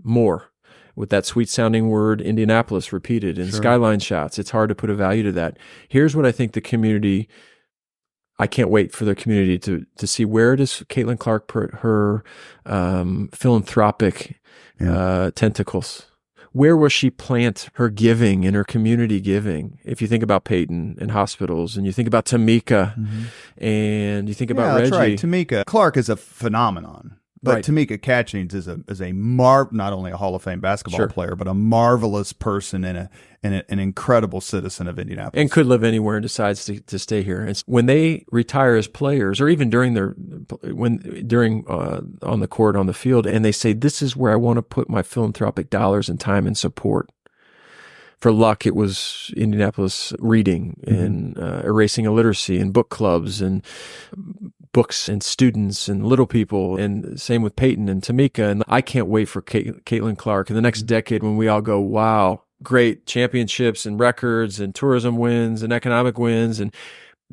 B: more. With that sweet sounding word, Indianapolis repeated, and skyline shots. It's hard to put a value to that. Here's what I think I can't wait for the community to see, where does Caitlin Clark put her philanthropic tentacles? Where will she plant her giving and her community giving? If you think about Peyton and hospitals, and you think about Tamika, and you think about Reggie.
A: That's right. Tamika Clark is a phenomenon. But Tamika Catchings is not only a Hall of Fame basketball player, but a marvelous person and an incredible citizen of Indianapolis.
B: And could live anywhere and decides to stay here. And when they retire as players, or even during on the court, on the field, and they say, this is where I want to put my philanthropic dollars and time and support. For Luck, it was Indianapolis reading and erasing illiteracy and book clubs and books and students and little people, and same with Peyton and Tamika. And I can't wait for Caitlin Clark in the next decade when we all go, wow, great championships and records and tourism wins and economic wins, and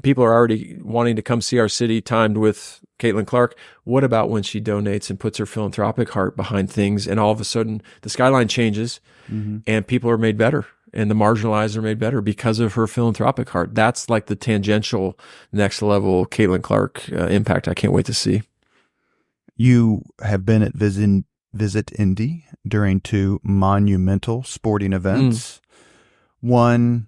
B: people are already wanting to come see our city timed with Caitlin Clark. What about when she donates and puts her philanthropic heart behind things, and all of a sudden the skyline changes and people are made better and the marginalized are made better because of her philanthropic heart? That's like the tangential next level Caitlin Clark impact I can't wait to see.
A: You have been at Visit Indy during 2 monumental sporting events. One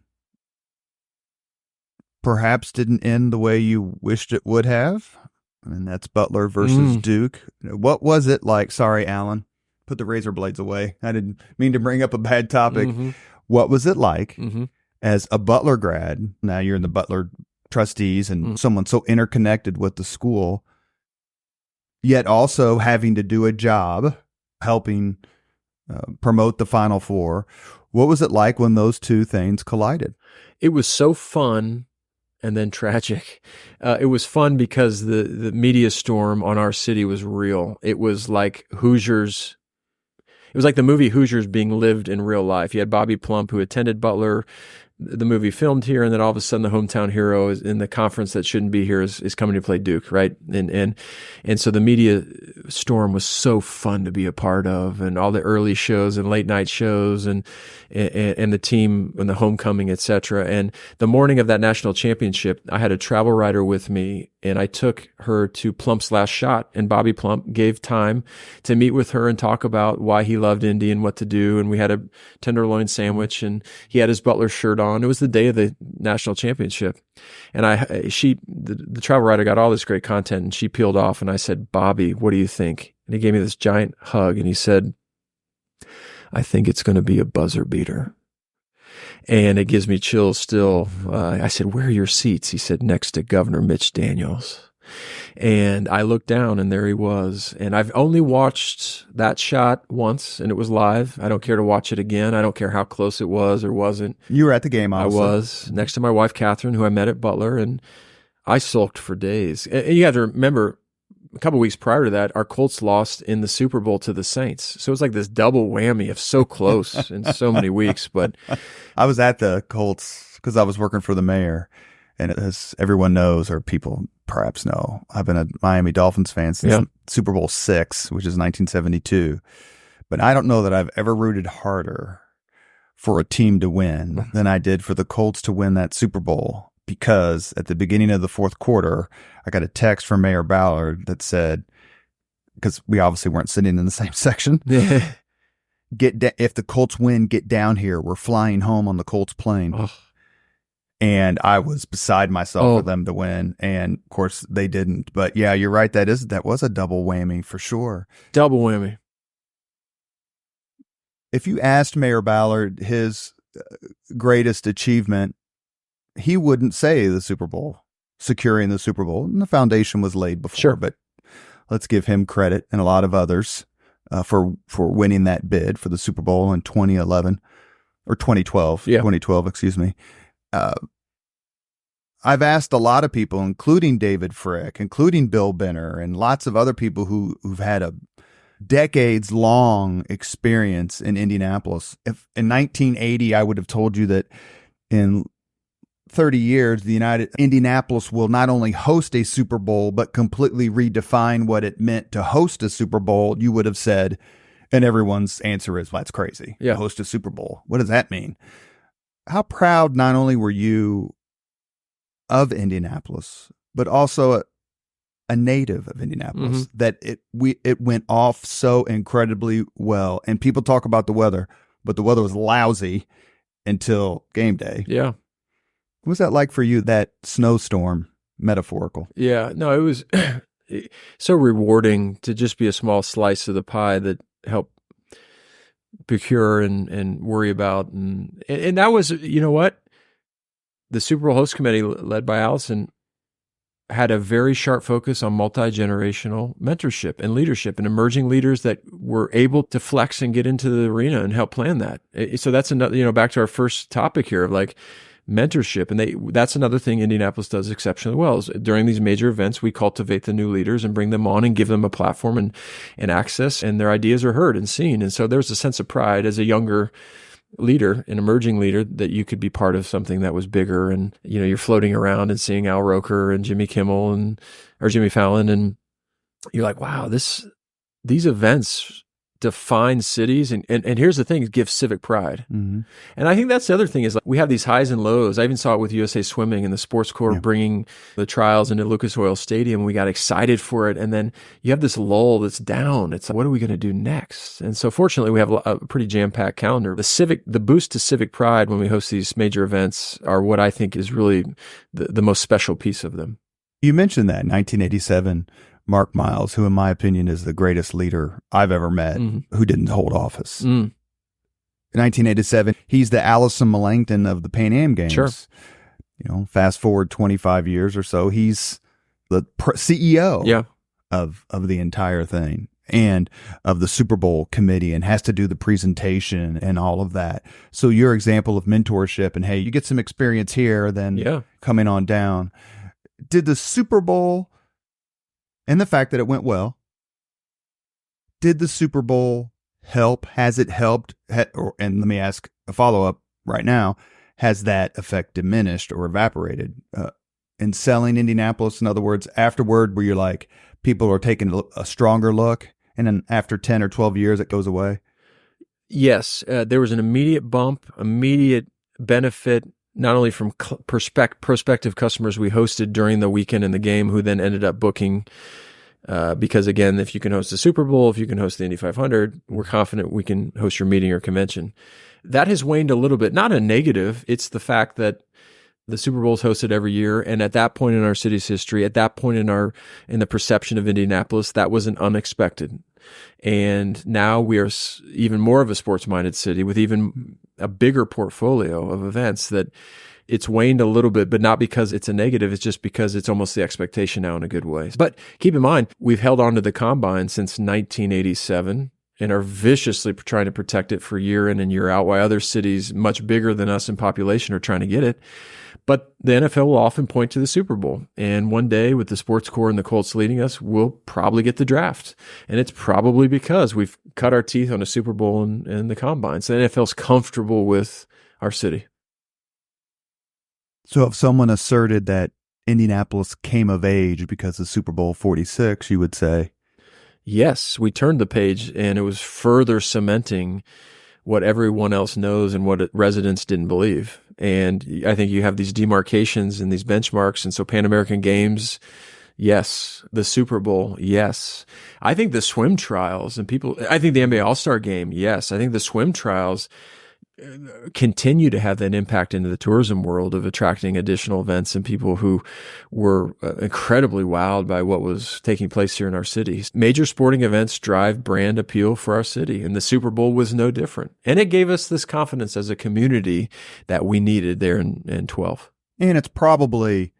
A: perhaps didn't end the way you wished it would have, and that's Butler versus Duke. What was it like? Sorry, Alan. put the razor blades away. I didn't mean to bring up a bad topic. What was it like as a Butler grad? Now you're in the Butler trustees and someone so interconnected with the school, yet also having to do a job helping promote the Final Four. What was it like when those two things collided?
B: It was so fun and then tragic. It was fun because the media storm on our city was real. It was like Hoosiers. It was like the movie Hoosiers being lived in real life. You had Bobby Plump, who attended Butler, the movie filmed here, and then all of a sudden the hometown hero is in the conference that shouldn't be here is coming to play Duke, right? And so the media storm was so fun to be a part of, and all the early shows and late night shows and the team and the homecoming, et cetera. And the morning of that national championship, I had a travel writer with me, and I took her to Plump's last shot, and Bobby Plump gave time to meet with her and talk about why he loved Indy and what to do. And we had a tenderloin sandwich, and he had his Butler shirt on. It was the day of the national championship. And the travel writer got all this great content, and she peeled off, and I said, "Bobby, what do you think?" And he gave me this giant hug, and he said, "I think it's going to be a buzzer beater." And it gives me chills still. I said, "Where are your seats?" He said, "Next to Governor Mitch Daniels." And I looked down, and there he was. And I've only watched that shot once, and it was live. I don't care to watch it again. I don't care how close it was or wasn't.
A: You were at the game, obviously.
B: I was, next to my wife, Catherine, who I met at Butler, and I sulked for days. And you have to remember, a couple of weeks prior to that, our Colts lost in the Super Bowl to the Saints. So it was like this double whammy of so close in so many weeks. But
A: I was at the Colts because I was working for the mayor. And as everyone knows, or people perhaps know, I've been a Miami Dolphins fan since Super Bowl VI, which is 1972. But I don't know that I've ever rooted harder for a team to win than I did for the Colts to win that Super Bowl. Because at the beginning of the fourth quarter, I got a text from Mayor Ballard that said, because we obviously weren't sitting in the same section, if the Colts win, get down here. We're flying home on the Colts plane. Oh. And I was beside myself for them to win. And of course they didn't. But yeah, you're right. That was a double whammy for sure.
B: Double whammy.
A: If you asked Mayor Ballard his greatest achievement, he wouldn't say the Super Bowl, securing the Super Bowl. And the foundation was laid before. Sure. But let's give him credit and a lot of others for winning that bid for the Super Bowl in 2011 or 2012. Yeah. 2012, excuse me. I've asked a lot of people, including David Frick, including Bill Benner, and lots of other people who've had a decades-long experience in Indianapolis. If in 1980, I would have told you that in 30 years, Indianapolis will not only host a Super Bowl, but completely redefine what it meant to host a Super Bowl, you would have said, and everyone's answer is, well, that's crazy. Yeah. Host a Super Bowl. What does that mean? How proud not only were you of Indianapolis, but also a native of Indianapolis, that it went off so incredibly well. And people talk about the weather, but the weather was lousy until game day.
B: Yeah.
A: What was that like for you, that snowstorm, metaphorical?
B: Yeah, no, it was so rewarding to just be a small slice of the pie that helped procure and worry about. And that was, you know what? The Super Bowl host committee led by Allison had a very sharp focus on multi-generational mentorship and leadership and emerging leaders that were able to flex and get into the arena and help plan that. So that's another, back to our first topic here of like mentorship. And that's another thing Indianapolis does exceptionally well is during these major events, we cultivate the new leaders and bring them on and give them a platform and access, and their ideas are heard and seen. And so there's a sense of pride as a younger leader, an emerging leader, that you could be part of something that was bigger. And, you're floating around and seeing Al Roker and Jimmy Kimmel or Jimmy Fallon. And you're like, wow, these events define cities. And here's the thing, it gives civic pride. Mm-hmm. And I think that's the other thing is like we have these highs and lows. I even saw it with USA Swimming and the sports corps bringing the trials into Lucas Oil Stadium. We got excited for it. And then you have this lull that's down. It's like, what are we going to do next? And so fortunately, we have a pretty jam-packed calendar. The boost to civic pride when we host these major events are what I think is really the most special piece of them.
A: You mentioned that 1987 Mark Miles, who in my opinion is the greatest leader I've ever met, who didn't hold office. In 1987, he's the Allison Millington of the Pan Am Games.
B: Sure.
A: Fast forward 25 years or so, he's the CEO of the entire thing and of the Super Bowl committee, and has to do the presentation and all of that. So your example of mentorship and, hey, you get some experience here, then coming on down. Did the Super Bowl and the fact that it went well, did the Super Bowl help? Has it helped? And let me ask a follow-up right now. Has that effect diminished or evaporated in selling Indianapolis? In other words, afterward, where you're like, people are taking a stronger look, and then after 10 or 12 years, it goes away?
B: Yes. There was an immediate bump, immediate benefit, not only from prospective customers we hosted during the weekend and the game, who then ended up booking, because again, if you can host the Super Bowl, if you can host the Indy 500, we're confident we can host your meeting or convention. That has waned a little bit, not a negative. It's the fact that the Super Bowl is hosted every year, and at that point in our city's history, at that point in the perception of Indianapolis, that was an unexpected. And now we are even more of a sports-minded city with even a bigger portfolio of events, that it's waned a little bit, but not because it's a negative. It's just because it's almost the expectation now in a good way. But keep in mind, we've held on to the Combine since 1987 and are viciously trying to protect it for year in and year out, while other cities much bigger than us in population are trying to get it. But the NFL will often point to the Super Bowl. And one day, with the sports core and the Colts leading us, we'll probably get the draft. And it's probably because we've cut our teeth on a Super Bowl and the Combine. So the NFL's comfortable with our city.
A: So if someone asserted that Indianapolis came of age because of Super Bowl 46, you would say?
B: Yes, we turned the page, and it was further cementing what everyone else knows and what residents didn't believe. And I think you have these demarcations and these benchmarks. And so Pan American Games, yes. The Super Bowl, yes. I think the swim trials I think the NBA All-Star Game, yes. I think the swim trials continue to have that impact into the tourism world of attracting additional events and people who were incredibly wowed by what was taking place here in our city. Major sporting events drive brand appeal for our city, and the Super Bowl was no different. And it gave us this confidence as a community that we needed there in 12.
A: And it's probably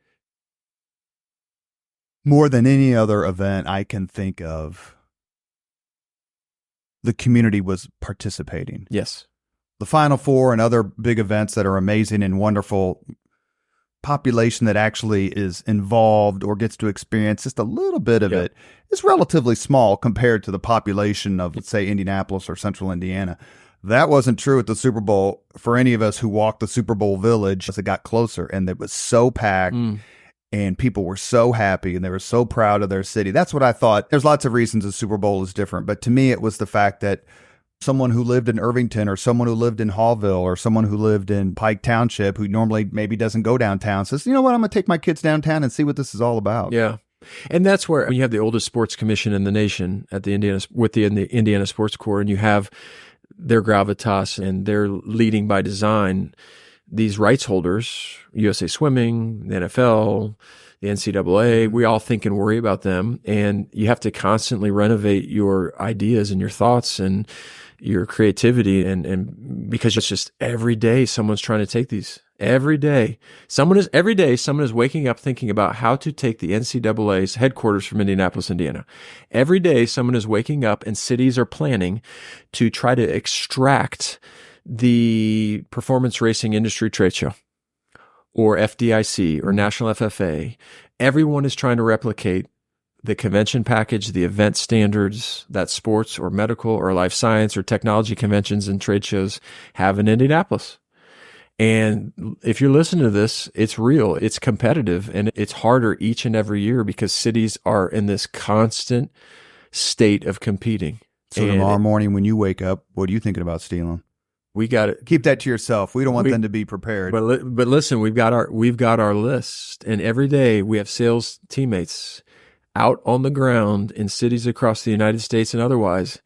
A: more than any other event I can think of, the community was participating.
B: Yes.
A: The Final Four and other big events that are amazing and wonderful, population that actually is involved or gets to experience just a little bit of it is relatively small compared to the population of, let's say, Indianapolis or Central Indiana. That wasn't true at the Super Bowl for any of us who walked the Super Bowl village as it got closer, and it was so packed. And people were so happy and they were so proud of their city. That's what I thought. There's lots of reasons the Super Bowl is different, but to me, it was the fact that someone who lived in Irvington or someone who lived in Hallville or someone who lived in Pike Township who normally maybe doesn't go downtown says, you know what, I'm going to take my kids downtown and see what this is all about.
B: Yeah. And that's where you have the oldest sports commission in the nation at the Indiana Sports Corps, and you have their gravitas and their leading by design. These rights holders, USA Swimming, the NFL, the NCAA, we all think and worry about them. And you have to constantly renovate your ideas and your thoughts and your creativity. And because it's just every day someone's trying to take these. Every day someone is waking up thinking about how to take the NCAA's headquarters from Indianapolis, Indiana. Every day someone is waking up and cities are planning to try to extract the Performance Racing Industry Trade Show or FDIC or National FFA. Everyone is trying to replicate the convention package, the event standards that sports or medical or life science or technology conventions and trade shows have in Indianapolis. And if you're listening to this, it's real, it's competitive, and it's harder each and every year because cities are in this constant state of competing.
A: So tomorrow morning when you wake up, what are you thinking about stealing?
B: We got it.
A: Keep that to yourself. We don't want them to be prepared.
B: But listen, we've got our list, and every day we have sales teammates out on the ground in cities across the United States and otherwise,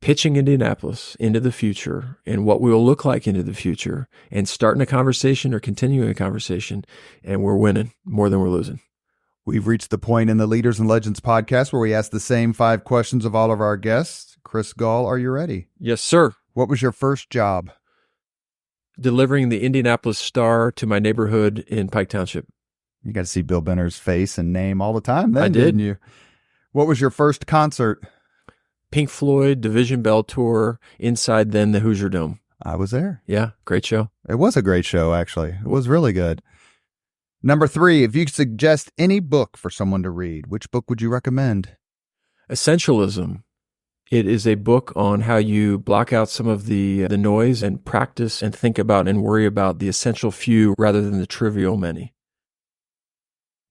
B: pitching Indianapolis into the future and what we will look like into the future, and starting a conversation or continuing a conversation, and we're winning more than we're losing.
A: We've reached the point in the Leaders and Legends podcast where we ask the same 5 questions of all of our guests. Chris Gahl, are you ready?
B: Yes, sir.
A: What was your first job?
B: Delivering the Indianapolis Star to my neighborhood in Pike Township.
A: You got to see Bill Benner's face and name all the time then,
B: I did.
A: Didn't you? What was your first concert?
B: Pink Floyd Division Bell Tour inside then the Hoosier Dome.
A: I was there.
B: Yeah, great show.
A: It was a great show, actually. It was really good. Number 3, if you could suggest any book for someone to read, which book would you recommend?
B: Essentialism. It is a book on how you block out some of the noise and practice and think about and worry about the essential few rather than the trivial many.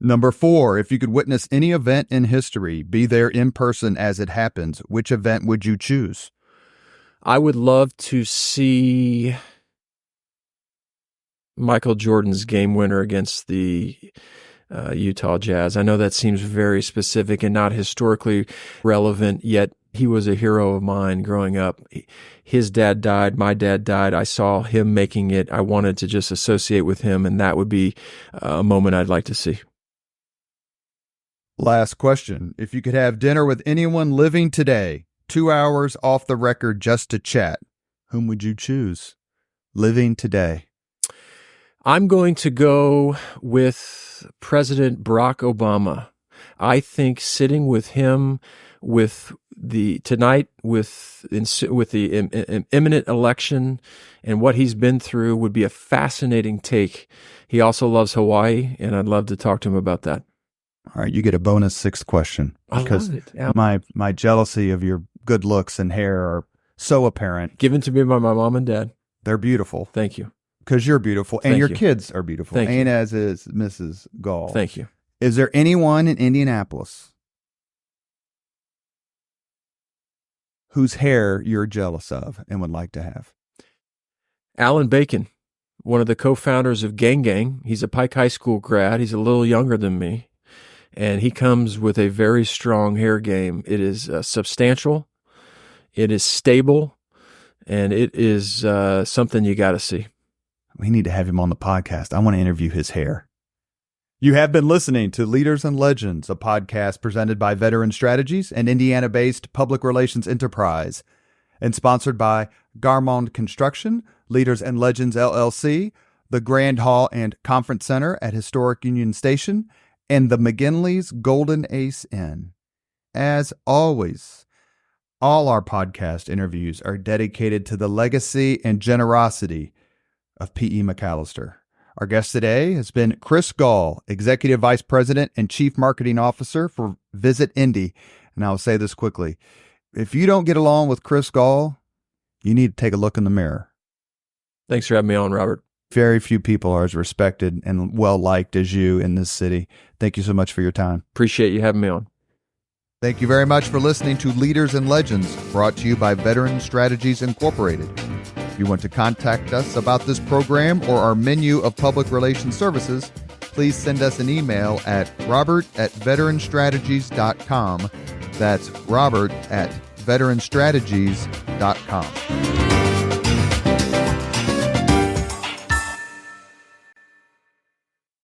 A: Number 4, if you could witness any event in history, be there in person as it happens, which event would you choose?
B: I would love to see Michael Jordan's game winner against the Utah Jazz. I know that seems very specific and not historically relevant, yet he was a hero of mine growing up. His dad died. My dad died. I saw him making it. I wanted to just associate with him, and that would be a moment I'd like to see.
A: Last question. If you could have dinner with anyone living today, 2 hours off the record just to chat, whom would you choose? Living today.
B: I'm going to go with President Barack Obama. I think sitting with him tonight with the imminent election and what he's been through would be a fascinating take. He also loves Hawaii, and I'd love to talk to him about that.
A: All right, you get a bonus 6th question. Because
B: I love it.
A: my jealousy of your good looks and hair are so apparent.
B: Given to me by my mom and dad.
A: They're beautiful.
B: Thank you.
A: Because you're beautiful, and your kids are beautiful,
B: Thank you.
A: and as is Mrs. Gahl.
B: Thank you.
A: Is there anyone in Indianapolis whose hair you're jealous of and would like to have?
B: Alan Bacon, one of the co-founders of Gang Gang. He's a Pike High School grad. He's a little younger than me, and he comes with a very strong hair game. It is substantial, it is stable, and it is something you got to see.
A: We need to have him on the podcast. I want to interview his hair. You have been listening to Leaders and Legends, a podcast presented by Veteran Strategies, an Indiana-based public relations enterprise, and sponsored by Gahl Construction, Leaders and Legends LLC, the Grand Hall and Conference Center at Historic Union Station, and the McGinley's Golden Ace Inn. As always, all our podcast interviews are dedicated to the legacy and generosity of P.E. McAllister. Our guest today has been Chris Gahl, Executive Vice President and Chief Marketing Officer for Visit Indy. And I'll say this quickly. If you don't get along with Chris Gahl, you need to take a look in the mirror.
B: Thanks for having me on, Robert.
A: Very few people are as respected and well-liked as you in this city. Thank you so much for your time.
B: Appreciate you having me on.
A: Thank you very much for listening to Leaders and Legends, brought to you by Veteran Strategies Incorporated. If you want to contact us about this program or our menu of public relations services, please send us an email at robert@veteranstrategies.com. That's robert@veteranstrategies.com.